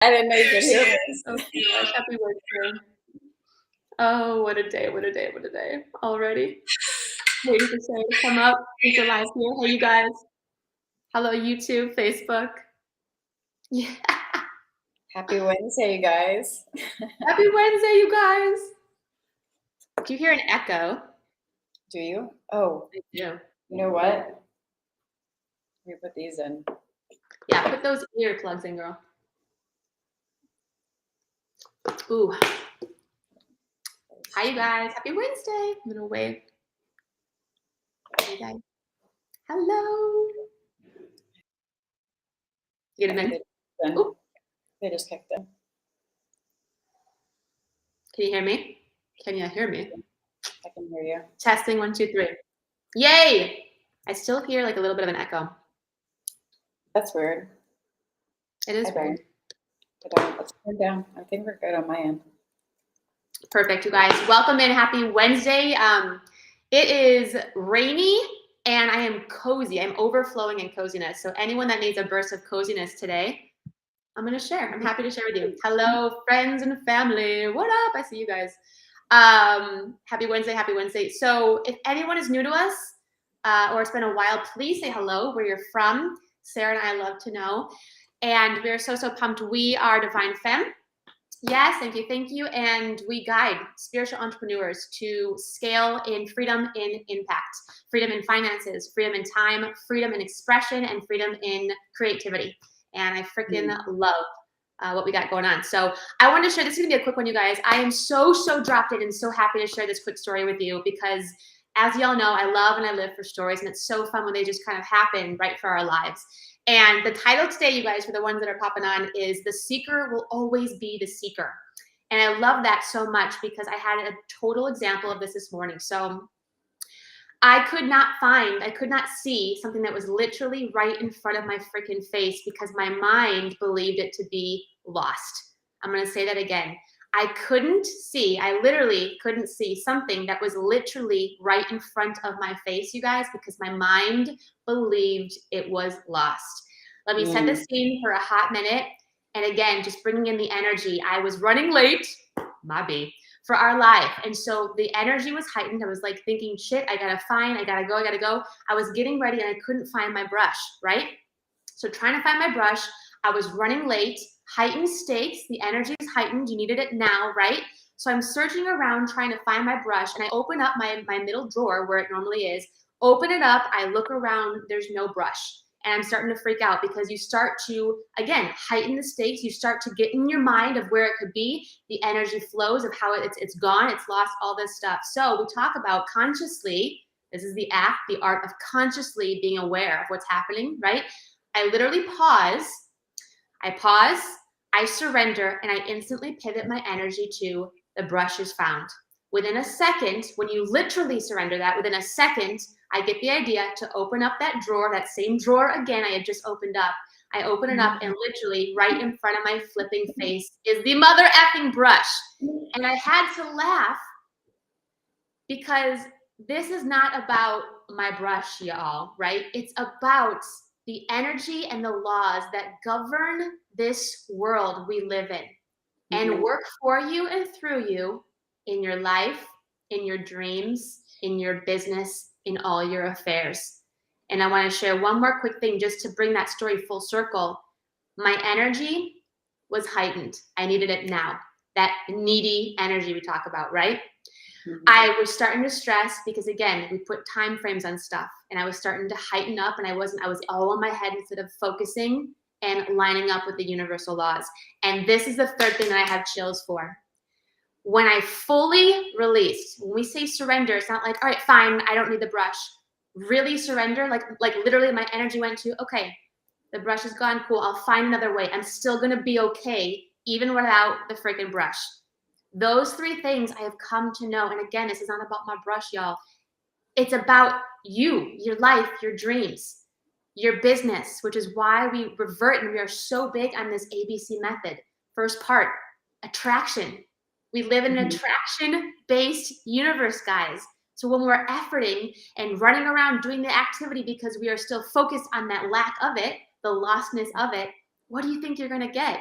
I didn't know you could hear me. Oh gosh, happy Wednesday. Oh, what a day, what a day, what a day. Already. Waiting for Sarah to come up. Since we're live here. Hey, you guys. Hello, YouTube, Facebook. Yeah. Happy Wednesday, you guys. Happy Wednesday, you guys. Do you hear an echo? Do you? Oh, I do. you know what? Let me put these in. Yeah, put those earplugs in, girl. Ooh. Hi, you guys. Happy Wednesday. I'm gonna wave. Hey, guys. Hello. Get them in. Ooh. They just kicked in. Can you hear me? Can you hear me? I can hear you. Testing 1, 2, 3. Yay! I still hear like a little bit of an echo. That's weird. It is weird. Let's turn down. I think we're good on my end. Perfect, you guys. Welcome in. Happy Wednesday. It is rainy and I am cozy. I'm overflowing in coziness. So anyone that needs a burst of coziness today, I'm going to share. I'm happy to share with you. Hello, friends and family. What up? I see you guys. Happy Wednesday. Happy Wednesday. So if anyone is new to us or it's been a while, please say hello, where you're from. Sarah and I love to know. And we're so pumped. We are Divine Femme. Yes, thank you. And we guide spiritual entrepreneurs to scale in freedom in impact, freedom in finances, freedom in time, freedom in expression, and freedom in creativity. And I freaking love what we got going on. So I wanted to share, this is gonna be a quick one, you guys. I am so dropped in and so happy to share this quick story with you because as y'all know, I love and I live for stories, and it's so fun when they just kind of happen right for our lives. And the title today, you guys, for the ones that are popping on, is The Seeker Will Always Be the Seeker. And I love that so much because I had a total example of this morning. So I could not see something that was literally right in front of my freaking face because my mind believed it to be lost. I'm going to say that again. I literally couldn't see something that was literally right in front of my face, you guys, because my mind believed it was lost. Let me set the scene for a hot minute. And again, just bringing in the energy. I was running late, for our live. And so the energy was heightened. I was like thinking, shit, I gotta go. I was getting ready and I couldn't find my brush, right? So trying to find my brush, I was running late, heightened stakes, the energy is heightened, you needed it now, right? So I'm searching around trying to find my brush and I open up my middle drawer where it normally is, open it up, I look around, there's no brush. And I'm starting to freak out because you start to, again, heighten the stakes. You start to get in your mind of where it could be. The energy flows of how it's gone, it's lost, all this stuff. So we talk about consciously, this is the act, the art of consciously being aware of what's happening, right? I literally pause, I surrender, and I instantly pivot my energy to the brush is found. Within a second, when you literally surrender that, within a second, I get the idea to open up that drawer, that same drawer again I had just opened up. I open it up and literally right in front of my flipping face is the mother effing brush. And I had to laugh because this is not about my brush, y'all, right? It's about the energy and the laws that govern this world we live in and work for you and through you in your life, in your dreams, in your business, in all your affairs. And I want to share one more quick thing just to bring that story full circle. My energy was heightened. I needed it now. That needy energy we talk about, right? I was starting to stress because again, we put time frames on stuff and I was starting to heighten up and I was all in my head instead of focusing and lining up with the universal laws. And this is the third thing that I have chills for. When I fully released, when we say surrender, it's not like, all right, fine, I don't need the brush. Really surrender, like literally my energy went to, okay, the brush is gone, cool, I'll find another way. I'm still gonna be okay, even without the freaking brush. Those three things I have come to know. And again, this is not about my brush, y'all. It's about you, your life, your dreams, your business, which is why we revert and we are so big on this ABC method. First part, attraction. We live in an attraction-based universe, guys. So when we're efforting and running around doing the activity because we are still focused on that lack of it, the lostness of it, what do you think you're gonna get?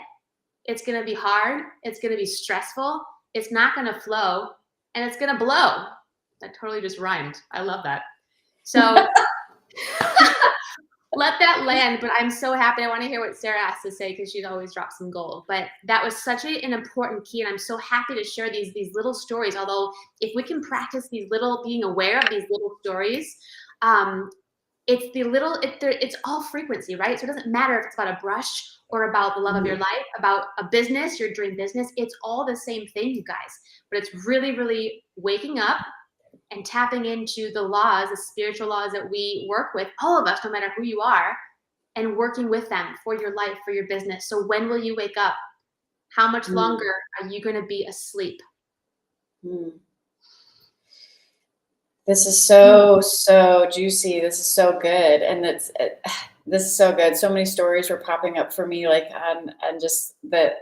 It's going to be hard. It's going to be stressful. It's not going to flow, and it's going to blow. That totally just rhymed. I love that. So let that land, but I'm so happy. I want to hear what Sarah has to say because she'd always drop some gold. But that was such an important key, and I'm so happy to share these little stories. Although if we can practice these little, being aware of these little stories, it's the little, it's all frequency, right? So it doesn't matter if it's about a brush or about the love of your life, about a business, your dream business. It's all the same thing, you guys. But it's really, really waking up and tapping into the laws, the spiritual laws that we work with, all of us, no matter who you are, and working with them for your life, for your business. So when will you wake up? How much longer are you going to be asleep? This is so juicy. This is so good. And this is so good. So many stories were popping up for me, like, and just that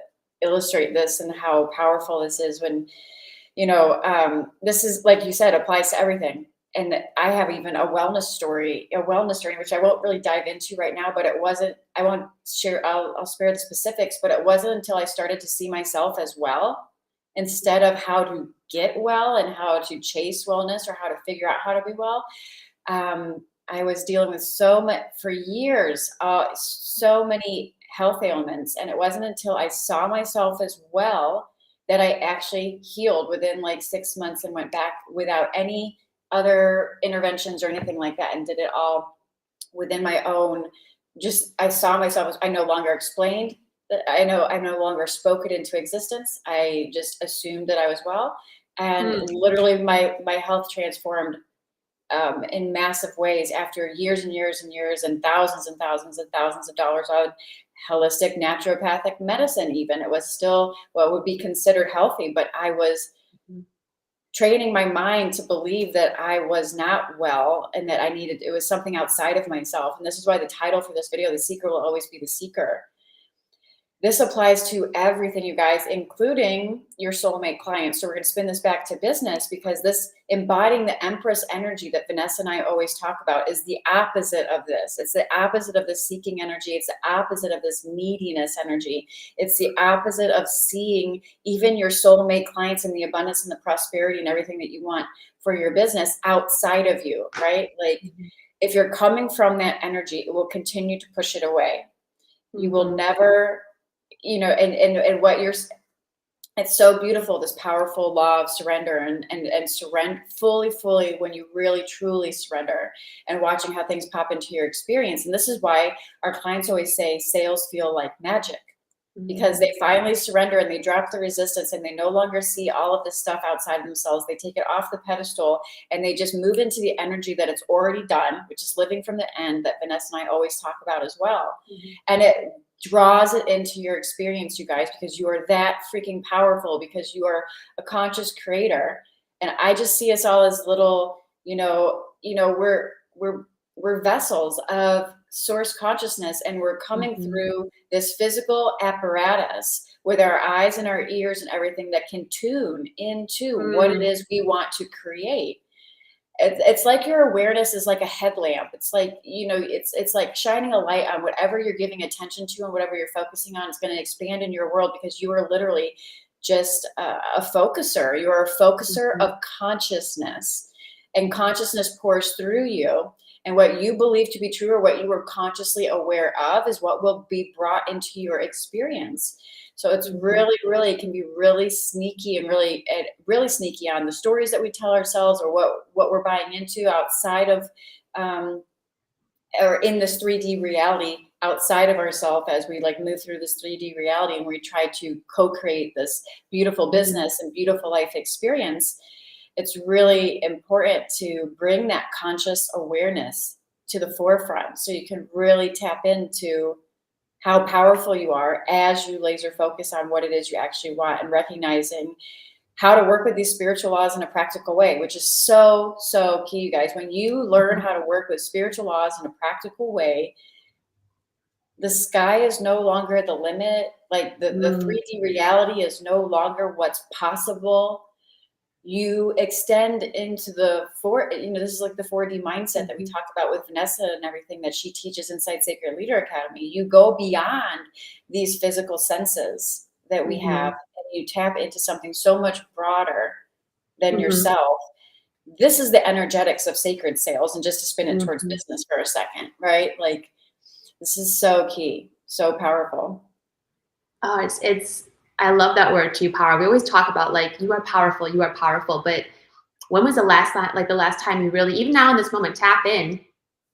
illustrate this and how powerful this is when, this is, like you said, applies to everything. And I have even a wellness story, which I won't really dive into right now, but it wasn't, I won't share, I'll spare the specifics, but it wasn't until I started to see myself as well, instead of how to get well and how to chase wellness or how to figure out how to be well. I was dealing with so much for years, so many health ailments. And it wasn't until I saw myself as well that I actually healed within like 6 months and went back without any other interventions or anything like that, and did it all within my own. I saw myself as, I no longer explained that, I no longer spoke it into existence. I just assumed that I was well. And literally my health transformed in massive ways after years and years and years and thousands and thousands and thousands of dollars on holistic naturopathic medicine. Even it was still what would be considered healthy, but I was training my mind to believe that I was not well and that it was something outside of myself. And this is why the title for this video, The Seeker Will Always Be the Seeker. This applies to everything, you guys, including your soulmate clients. So we're going to spin this back to business, because this embodying the Empress energy that Vanessa and I always talk about is the opposite of this. It's the opposite of the seeking energy. It's the opposite of this neediness energy. It's the opposite of seeing even your soulmate clients and the abundance and the prosperity and everything that you want for your business outside of you, right? Like if you're coming from that energy, it will continue to push it away. You will never, and what it's so beautiful, this powerful law of surrender and surrender fully when you really truly surrender, and watching how things pop into your experience. And this is why our clients always say sales feel like magic, because they finally surrender and they drop the resistance and they no longer see all of this stuff outside of themselves. They take it off the pedestal and they just move into the energy that it's already done, which is living from the end, that Vanessa and I always talk about as well. And it draws it into your experience, you guys, because you are that freaking powerful, because you are a conscious creator. And I just see us all as little, we're vessels of source consciousness, and we're coming through this physical apparatus with our eyes and our ears and everything that can tune into what it is we want to create. It's like your awareness is like a headlamp. It's like, it's like shining a light on whatever you're giving attention to, and whatever you're focusing on is going to expand in your world, because you are literally just a focuser. You are a focuser of consciousness, and consciousness pours through you. And what you believe to be true, or what you are consciously aware of, is what will be brought into your experience. So it's really, it can be really sneaky, and really sneaky on the stories that we tell ourselves, or what we're buying into outside of, or in this 3D reality outside of ourselves, as we like move through this 3D reality and we try to co-create this beautiful business and beautiful life experience. It's really important to bring that conscious awareness to the forefront, so you can really tap into how powerful you are as you laser focus on what it is you actually want, and recognizing how to work with these spiritual laws in a practical way, which is so key, you guys. When you learn how to work with spiritual laws in a practical way, the sky is no longer the limit. Like the 3D reality is no longer what's possible. You extend into the this is like the 4D mindset that we talk about with Vanessa and everything that she teaches inside Sacred Leader Academy. You go beyond these physical senses. that we have, and you tap into something so much broader than yourself. This is the energetics of sacred sales, and just to spin it towards business for a second, right? Like, this is so key, so powerful. Oh, I love that word too, power. We always talk about like, you are powerful, but when was the last time you really, even now in this moment, tap in?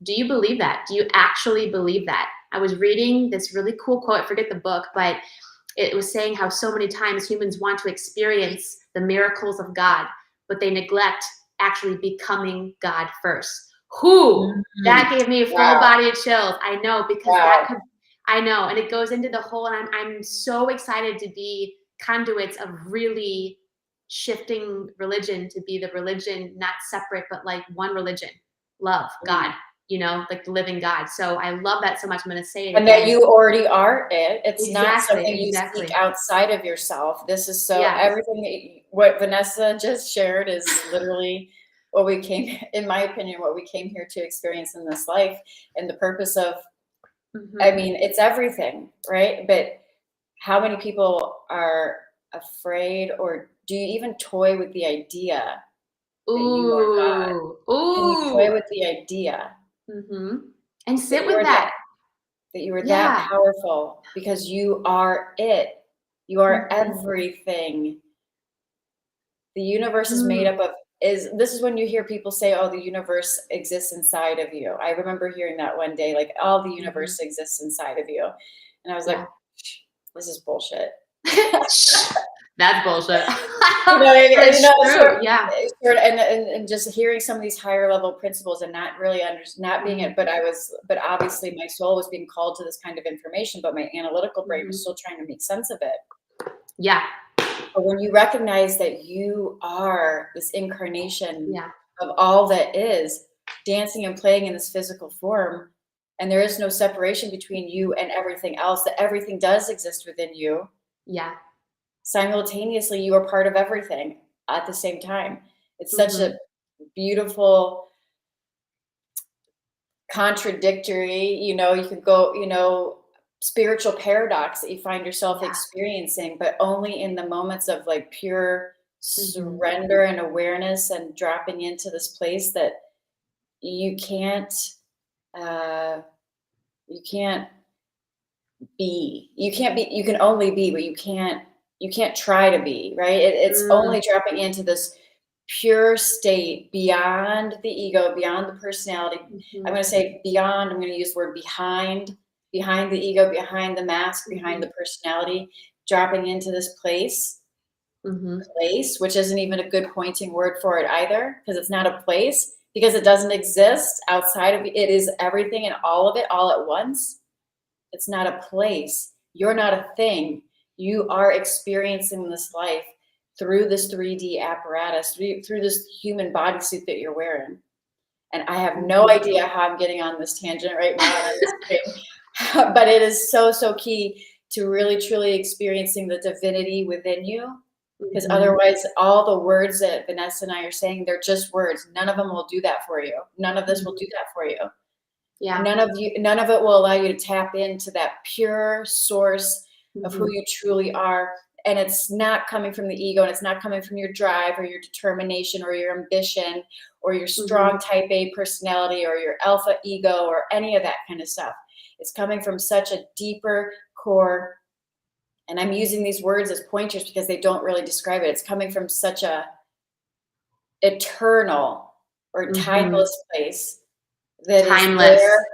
Do you believe that? Do you actually believe that? I was reading this really cool quote, I forget the book, but it was saying how so many times humans want to experience the miracles of God, but they neglect actually becoming God first. That gave me full body chills. I know, because I know, and it goes into the whole, and I'm so excited to be conduits of really shifting religion to be the religion, not separate, but like one religion, love, God, you know, like the living God. So I love that so much. I'm going to say it and again. that you already are it. It's not Exactly, something you seek outside of yourself. This is everything what Vanessa just shared is literally what we came, in my opinion, what we came here to experience in this life, and the purpose of, I mean, it's everything, right? But how many people are afraid, or do you even toy with the idea that you are God? Can you toy with the idea? And sit with that. That you are that powerful, because you are it. You are everything. The universe is made up of, this is when you hear people say, oh, the universe exists inside of you. I remember hearing that one day, like, all the universe exists inside of you. And I was like, this is bullshit. That's bullshit. And just hearing some of these higher level principles and not really not being it, but obviously my soul was being called to this kind of information, but my analytical brain was still trying to make sense of it. Yeah. But when you recognize that you are this incarnation of all that is, dancing and playing in this physical form, and there is no separation between you and everything else, that everything does exist within you. Yeah. Simultaneously, you are part of everything at the same time. It's such a beautiful, contradictory, you could go, spiritual paradox that you find yourself experiencing, but only in the moments of like pure surrender and awareness, and dropping into this place that you can't be. You can only be, but you can't try to be, right? It's only dropping into this pure state beyond the ego, beyond the personality. I'm going to say beyond, I'm going to use the word behind the ego, behind the mask, behind the personality, dropping into this place, which isn't even a good pointing word for it either, because it's not a place, because it doesn't exist outside of it. It is everything and all of it all at once. It's not a place. You're not a thing. You are experiencing this life through this 3D apparatus, through this human bodysuit that you're wearing. And I have no idea how I'm getting on this tangent right now, but it is so, so key to really, truly experiencing the divinity within you. Because otherwise, all the words that Vanessa and I are saying, they're just words. None of them will do that for you. None of this will do that for you. Yeah. None of it will allow you to tap into that pure source of who you truly are. And it's not coming from the ego, and it's not coming from your drive or your determination or your ambition or your strong type A personality or your alpha ego or any of that kind of stuff. It's coming from such a deeper core. And I'm using these words as pointers because they don't really describe it. It's coming from such a eternal or timeless place that is there,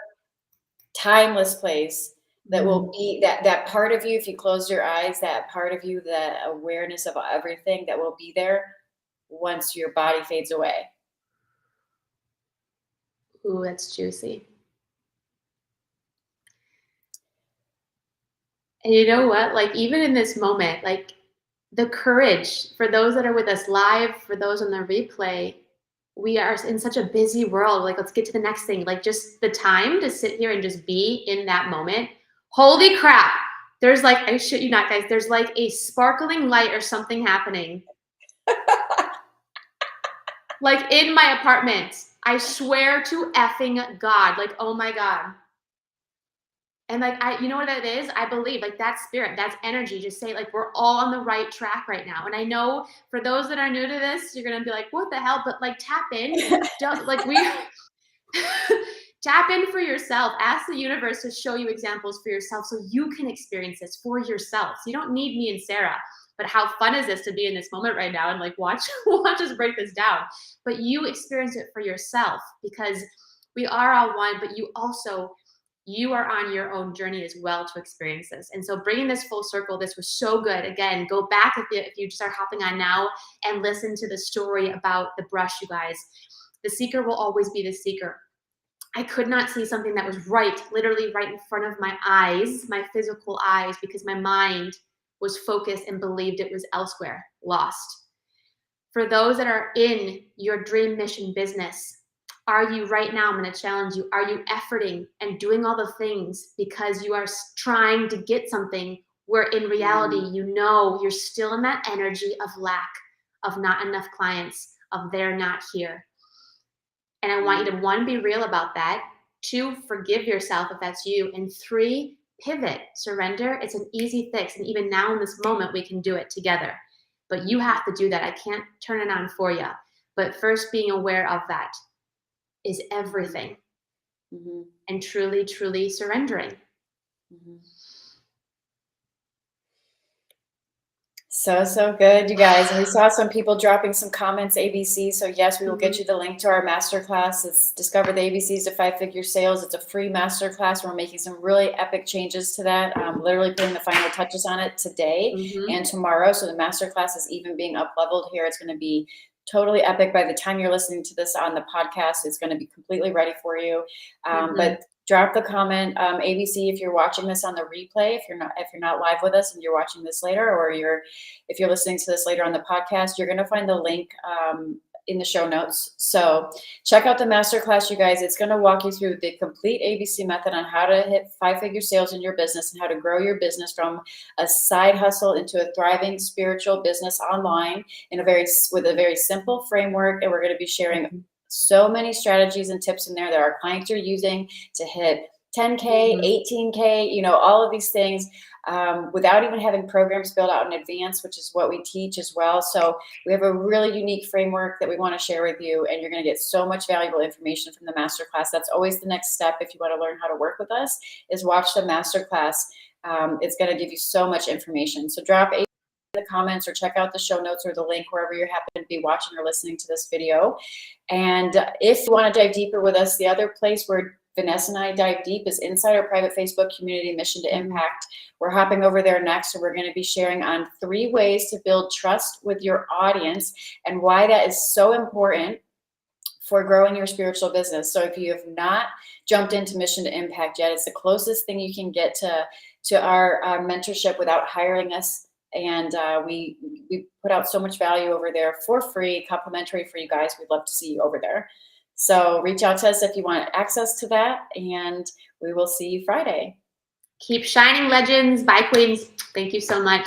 timeless place that will be that part of you. If you close your eyes, that part of you, the awareness of everything that will be there once your body fades away. Ooh, that's juicy. And you know what? Like, even in this moment, like, the courage for those that are with us live, for those on the replay, we are in such a busy world. Like, let's get to the next thing. Like, just the time to sit here and just be in that moment. Holy crap. There's like, I shit you not, guys, there's like a sparkling light or something happening. Like, in my apartment. I swear to effing God. Like, oh my God. And like, you know what that is? I believe like that spirit, that's energy. Just say like, we're all on the right track right now. And I know for those that are new to this, you're going to be like, what the hell? But like tap in. Don't like tap in for yourself. Ask the universe to show you examples for yourself so you can experience this for yourself. So you don't need me and Sarah. But how fun is this to be in this moment right now and like watch us break this down. But you experience it for yourself because we are all one, but you are on your own journey as well to experience this. And so bringing this full circle, this was so good. Again, go back if you start hopping on now and listen to the story about the brush, you guys. The seeker will always be the seeker. I could not see something that was literally right in front of my eyes, my physical eyes, because my mind was focused and believed it was elsewhere, lost. For those that are in your dream mission business, are you right now, I'm going to challenge you, are you efforting and doing all the things because you are trying to get something where in reality, you know, you're still in that energy of lack, of not enough clients, of they're not here. And I want you to, 1, be real about that. 2, forgive yourself if that's you. And 3, pivot, surrender. It's an easy fix. And even now in this moment, we can do it together. But you have to do that. I can't turn it on for you. But first, being aware of that is everything. And truly, truly surrendering. So good, you guys. And we saw some people dropping some comments, ABC. So yes, we will get you the link to our masterclass. It's Discover the ABCs to 5-Figure Sales. It's a free masterclass. We're making some really epic changes to that. Literally putting the final touches on it today and tomorrow. So the masterclass is even being up-leveled here. It's going to be totally epic. By the time you're listening to this on the podcast, it's going to be completely ready for you. But drop the comment, ABC, if you're watching this on the replay, if you're not live with us and you're watching this later, or if you're listening to this later on the podcast, you're going to find the link in the show notes. So check out the masterclass, you guys. It's going to walk you through the complete ABC method on how to hit 5-figure sales in your business and how to grow your business from a side hustle into a thriving spiritual business online with a very simple framework. And we're going to be sharing so many strategies and tips in there that our clients are using to hit 10K, 18K, you know, all of these things without even having programs built out in advance, which is what we teach as well. So we have a really unique framework that we want to share with you, and you're going to get so much valuable information from the masterclass. That's always the next step if you want to learn how to work with us, is watch the masterclass. It's going to give you so much information. So drop a the comments or check out the show notes or the link wherever you happen to be watching or listening to this video. And if you want to dive deeper with us, the other place where Vanessa and I dive deep is inside our private Facebook community, Mission to Impact. We're hopping over there next, and we're going to be sharing on 3 ways to build trust with your audience and why that is so important for growing your spiritual business. So if you have not jumped into Mission to Impact yet, it's the closest thing you can get to our mentorship without hiring us. And we put out so much value over there for free, complimentary for you guys. We'd love to see you over there. So reach out to us if you want access to that, and we will see you Friday. Keep shining, legends. Bye, queens. Thank you so much.